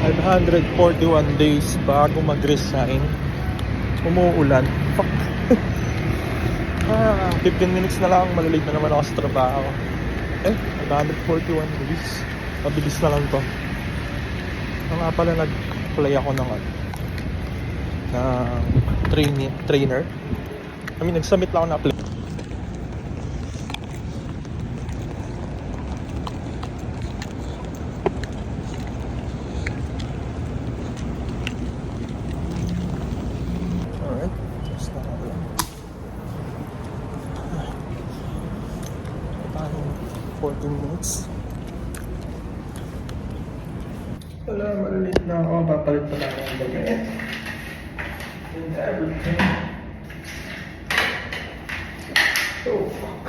541 days bago mag-resign. Umuulan. Fuck. 15 minutes na lang, malilate na naman ako sa trabaho. 541 days. Mabilis na lang to. Nga pala nag-play ako ng trainer. Nag-submit lang ako na apply. Alright, just na ako lang. 14 minutes. Wala, malilate na ako. Papalit pa lang ang damit. And everything. Oh, fuck.